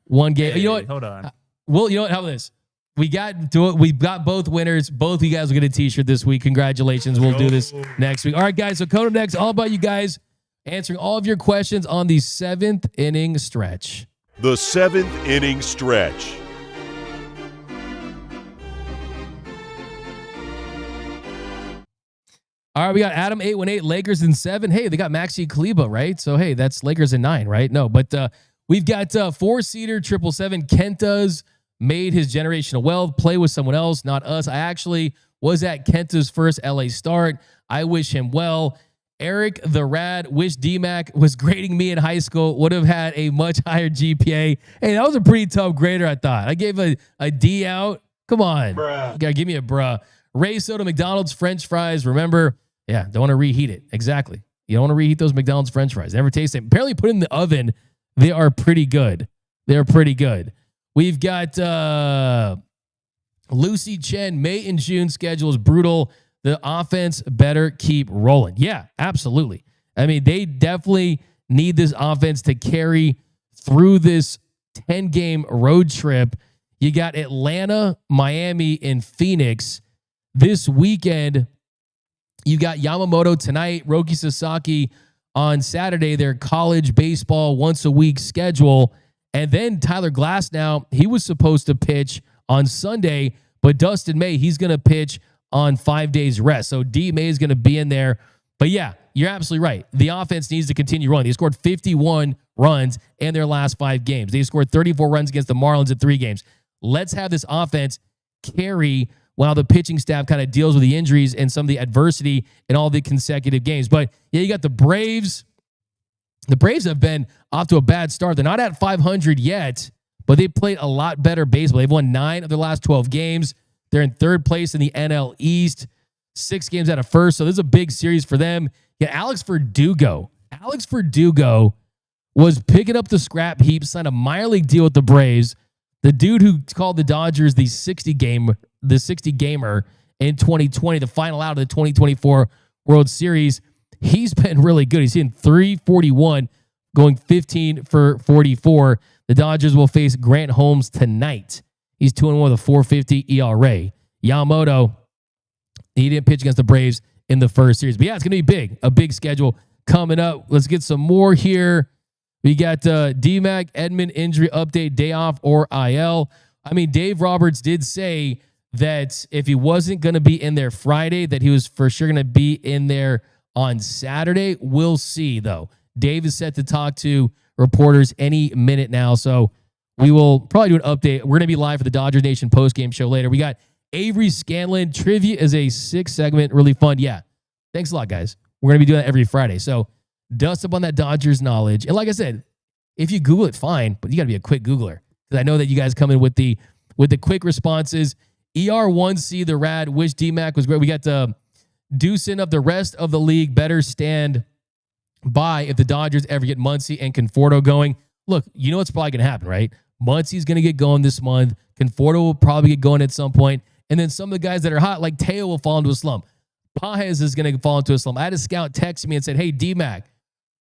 1 game. Hey, you know what? Hold on. Well, you know what? How about this? We've got both winners. Both of you guys will get a t-shirt this week. Congratulations. We'll do this next week. All right, guys. So coming up next, all about you guys answering all of your questions on the 7th inning stretch. The 7th inning stretch. All right, we got Adam 818, Lakers in 7. Hey, they got Maxi Kleba, right? So hey, that's Lakers in 9, right? No, but we've got 4-seater 777. Kenta's made his generational wealth. Play with someone else, not us. I actually was at Kenta's first LA start. I wish him well. Eric the Rad, wish Dmac was grading me in high school, would have had a much higher GPA. Hey, that was a pretty tough grader, I thought. I gave a D out. Come on. Bruh. You gotta give me a bruh. Ray Soda, McDonald's French fries. Remember, don't want to reheat it. Exactly. You don't want to reheat those McDonald's French fries. Never taste them. Apparently put in the oven. They are pretty good. They're pretty good. We've got Lucy Chen. May and June schedule is brutal. The offense better keep rolling. Yeah, absolutely. I mean, they definitely need this offense to carry through this 10-game road trip. You got Atlanta, Miami, and Phoenix. This weekend, you got Yamamoto tonight, Roki Sasaki on Saturday, their college baseball once-a-week schedule. And then Tyler Glasnow, he was supposed to pitch on Sunday, but Dustin May, he's going to pitch on 5 days rest. So D May is going to be in there. But yeah, you're absolutely right. The offense needs to continue running. They scored 51 runs in their last 5 games. They scored 34 runs against the Marlins in 3 games. Let's have this offense carry while the pitching staff kind of deals with the injuries and some of the adversity in all the consecutive games. But yeah, you got the Braves. The Braves have been off to a bad start. They're not at 500 yet, but they played a lot better baseball. They've won 9 of their last 12 games. They're in 3rd place in the NL East, 6 games out of first. So this is a big series for them. Yeah, Alex Verdugo. Alex Verdugo was picking up the scrap heap, signed a minor league deal with the Braves. The dude who called the Dodgers the 60 gamer in 2020, the final out of the 2024 World Series. He's been really good. He's hitting .341, going 15 for 44. The Dodgers will face Grant Holmes tonight. He's 2-1 with a .450 ERA. Yamamoto, he didn't pitch against the Braves in the first series. But yeah, it's going to be big, a big schedule coming up. Let's get some more here. We got Dmac, Edman injury update, day off or IL. I mean, Dave Roberts did say that if he wasn't going to be in there Friday, that he was for sure going to be in there on Saturday. We'll see, though. Dave is set to talk to reporters any minute now, so we will probably do an update. We're going to be live for the Dodgers Nation postgame show later. We got Avery Scanlon. Trivia is a 6-segment, really fun. Yeah, thanks a lot, guys. We're going to be doing that every Friday, so dust up on that Dodgers knowledge. And like I said, if you Google it, fine, but you got to be a quick Googler, because I know that you guys come in with the quick responses. ER1C, the rad, wish DMAC was great. We got Deucin of the rest of the league better stand by if the Dodgers ever get Muncy and Conforto going. Look, you know what's probably going to happen, right? Muncy's going to get going this month. Conforto will probably get going at some point. And then some of the guys that are hot, like Teo, will fall into a slump. Pages is going to fall into a slump. I had a scout text me and said, hey, DMAC,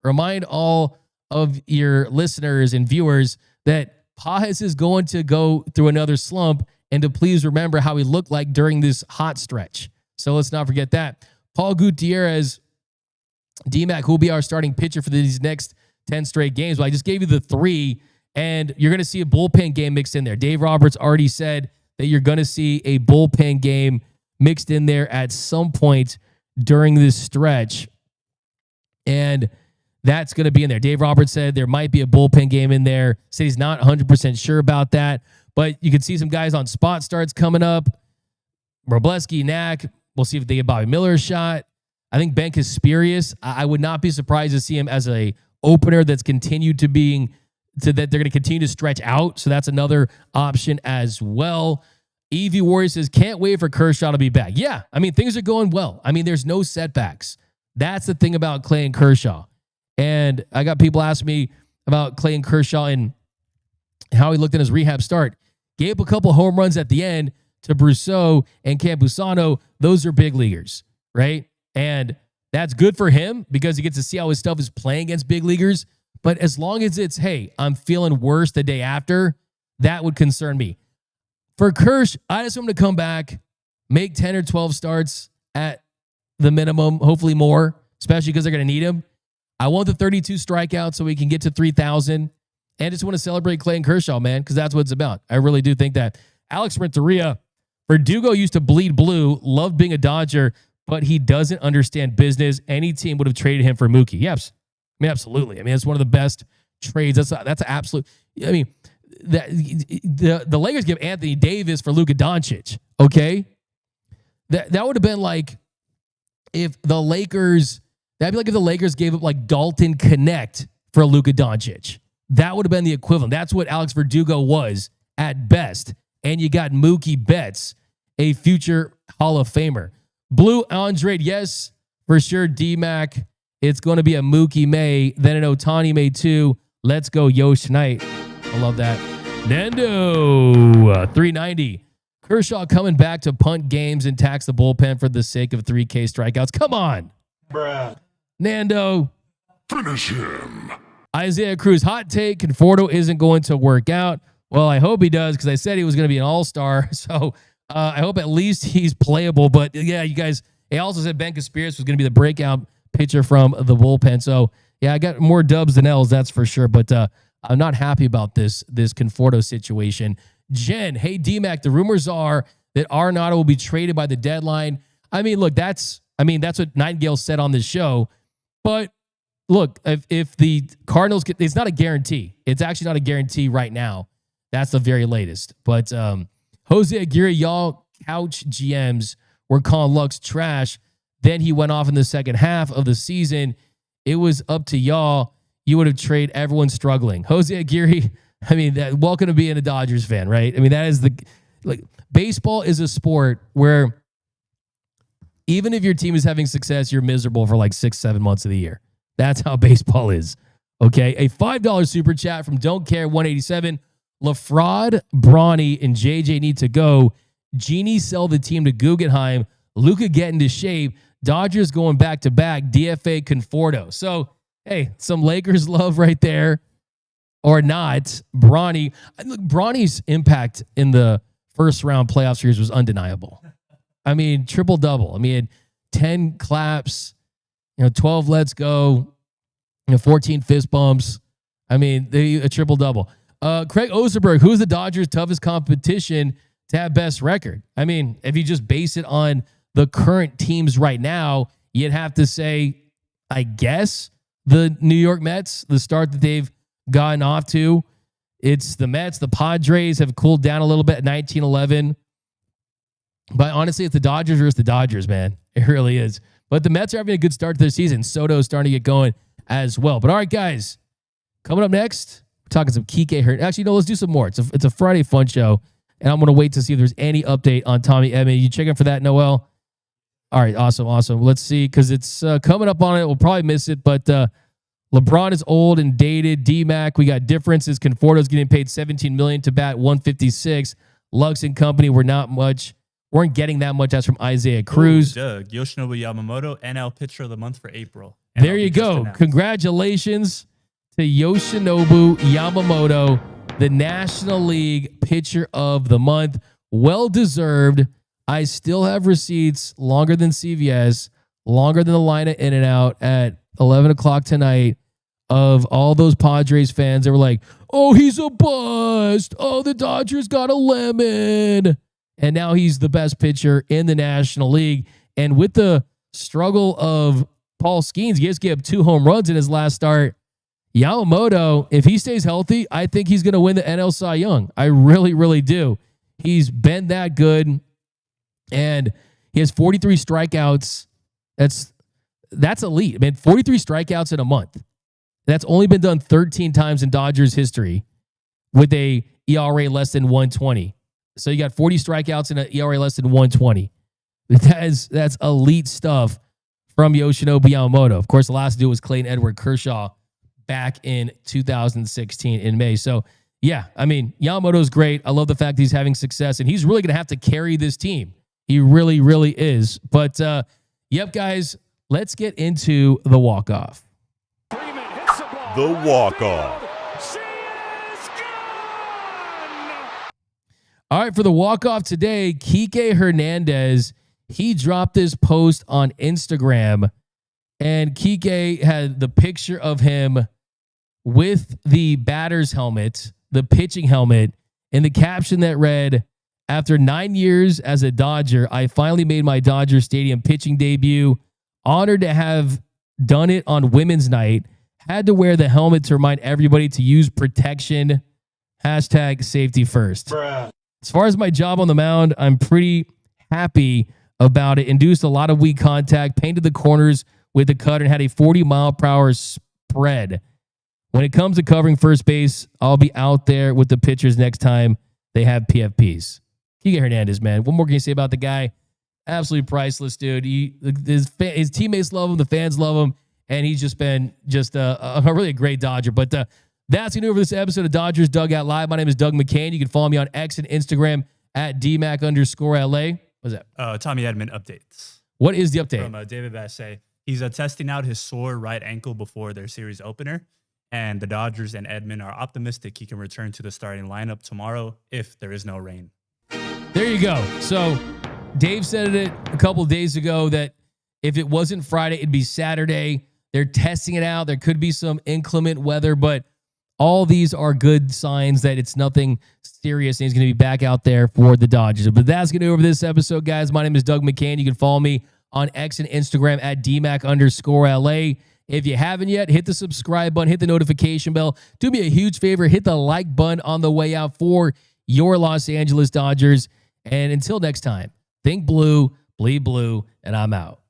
remind all of your listeners and viewers that Pages is going to go through another slump, and to please remember how he looked like during this hot stretch. So let's not forget that. Paul Gutierrez, DMAC, who will be our starting pitcher for these next 10 straight games. Well, I just gave you the 3, and you're going to see a bullpen game mixed in there. Dave Roberts already said that you're going to see a bullpen game mixed in there at some point during this stretch, and that's going to be in there. Dave Roberts said there might be a bullpen game in there. Said he's not 100% sure about that, but you could see some guys on spot starts coming up. Robleski, Knack. We'll see if they get Bobby Miller a shot. I think Ben Casparius, I would not be surprised to see him as a opener that's continued to that they're going to continue to stretch out. So that's another option as well. Evie Warrior says, can't wait for Kershaw to be back. Yeah, I mean, things are going well. I mean, there's no setbacks. That's the thing about Clayton Kershaw. And I got people asking me about Clayton Kershaw and how he looked in his rehab start. Gave up a couple home runs at the end to Brousseau and Campusano. Those are big leaguers, right? And that's good for him because he gets to see how his stuff is playing against big leaguers. But as long as it's, hey, I'm feeling worse the day after, that would concern me. For Kersh, I just want him to come back, make 10 or 12 starts at the minimum, hopefully more, especially because they're going to need him. I want the 32 strikeouts so we can get to 3,000. And I just want to celebrate Clayton Kershaw, man, because that's what it's about. I really do think that. Alex Renteria, Verdugo used to bleed blue, loved being a Dodger, but he doesn't understand business. Any team would have traded him for Mookie. Yes. I mean, absolutely. I mean, it's one of the best trades. That's absolute. I mean, the Lakers give Anthony Davis for Luka Doncic. Okay. That would have been like if the Lakers gave up like Dalton Connect for Luka Doncic. That would have been the equivalent. That's what Alex Verdugo was at best. And you got Mookie Betts, a future Hall of Famer. Blue Andre, yes, for sure. DMAC, it's going to be a Mookie May, then an Ohtani May too. Let's go Yosh Knight. I love that. Nando, 390. Kershaw coming back to punt games and tax the bullpen for the sake of 3K strikeouts. Come on. Bruh. Nando. Finish him. Isaiah Cruz, hot take. Conforto isn't going to work out. Well, I hope he does because I said he was going to be an all-star. So I hope at least he's playable. But yeah, you guys, he also said Ben Casparius was going to be the breakout pitcher from the bullpen. So yeah, I got more dubs than L's, that's for sure. But I'm not happy about this Conforto situation. Jen, hey, DMAC, the rumors are that Arenado will be traded by the deadline. I mean, look, that's what Nightingale said on this show. But look, if the Cardinals get, it's not a guarantee. It's actually not a guarantee right now. That's the very latest. But Jose Aguirre, y'all couch GMs were calling Lux trash. Then he went off in the second half of the season. It was up to y'all. You would have traded everyone struggling. Jose Aguirre, I mean, welcome to being a Dodgers fan, right? I mean, that is baseball is a sport where even if your team is having success, you're miserable for like 6-7 months of the year. That's how baseball is. Okay. A $5 super chat from Don't Care 187. LaFraud, Brawny, and JJ need to go. Genie sell the team to Guggenheim. Luka get into shape. Dodgers going back-to-back. DFA Conforto. So, hey, some Lakers love right there. Or not. Brawny. Look, Brawny's impact in the first-round playoff series was undeniable. I mean, triple-double. I mean, 10 claps, 12 let's go, 14 fist bumps. I mean, a triple-double. Craig Osterberg, who's the Dodgers' toughest competition to have best record? I mean, if you just base it on the current teams right now, you'd have to say, I guess, the New York Mets, the start that they've gotten off to. It's the Mets. The Padres have cooled down a little bit at 19-11. But honestly, it's the Dodgers versus the Dodgers, man. It really is. But the Mets are having a good start to their season. Soto's starting to get going as well. But all right, guys, coming up next, we're talking some Kike Hernandez. Actually, no, let's do some more. It's a Friday fun show, and I'm going to wait to see if there's any update on Tommy Edman. You checking for that, Noel? All right, awesome. Let's see, because it's coming up on it. We'll probably miss it, but LeBron is old and dated. Dmac, we got differences. Conforto's getting paid $17 million to bat 156. Lux and company weren't getting that much. That's from Isaiah Cruz. Yoshinobu Yamamoto, NL Pitcher of the Month for April. There you go. Congratulations to Yoshinobu Yamamoto, the National League Pitcher of the Month. Well deserved. I still have receipts longer than CVS, longer than the line at In-N-Out at 11 o'clock tonight of all those Padres fans that were like, oh, he's a bust. Oh, the Dodgers got a lemon. And now he's the best pitcher in the National League. And with the struggle of Paul Skeens, he just gave up 2 home runs in his last start. Yamamoto, if he stays healthy, I think he's going to win the NL Cy Young. I really, really do. He's been that good. And he has 43 strikeouts. That's elite. I mean, 43 strikeouts in a month. That's only been done 13 times in Dodgers history with a ERA less than 120. So you got 40 strikeouts and an ERA less than 120. That's elite stuff from Yoshinobu Yamamoto. Of course, the last to do was Clayton Edward Kershaw back in 2016 in May. So, yeah, I mean, Yamamoto's great. I love the fact that he's having success, and he's really going to have to carry this team. He really, really is. But, yep, guys, let's get into the walk-off. The walk-off. All right, for the walk-off today, Kike Hernandez, he dropped this post on Instagram, and Kike had the picture of him with the batter's helmet, the pitching helmet, and the caption that read, after 9 years as a Dodger, I finally made my Dodger Stadium pitching debut. Honored to have done it on Women's Night. Had to wear the helmet to remind everybody to use protection. Hashtag safety first. Bruh. As far as my job on the mound, I'm pretty happy about it. Induced a lot of weak contact, painted the corners with the cutter, and had a 40-mile-per-hour spread. When it comes to covering first base, I'll be out there with the pitchers next time they have PFPs. Kike Hernandez, man. What more can you say about the guy? Absolutely priceless, dude. His teammates love him. The fans love him. And he's just been a really great Dodger. But that's going to do it for this episode of Dodgers Dugout Live. My name is Doug McKain. You can follow me on X and Instagram at Dmac_LA. What's that? Tommy Edman updates. What is the update? From David Bassett. He's testing out his sore right ankle before their series opener. And the Dodgers and Edman are optimistic he can return to the starting lineup tomorrow if there is no rain. There you go. So Dave said it a couple of days ago that if it wasn't Friday, it'd be Saturday. They're testing it out. There could be some inclement weather, but all these are good signs that it's nothing serious, and he's going to be back out there for the Dodgers. But that's going to do it for this episode, guys. My name is Doug McKain. You can follow me on X and Instagram at Dmac_LA. If you haven't yet, hit the subscribe button, hit the notification bell. Do me a huge favor, hit the like button on the way out for your Los Angeles Dodgers. And until next time, think blue, bleed blue, and I'm out.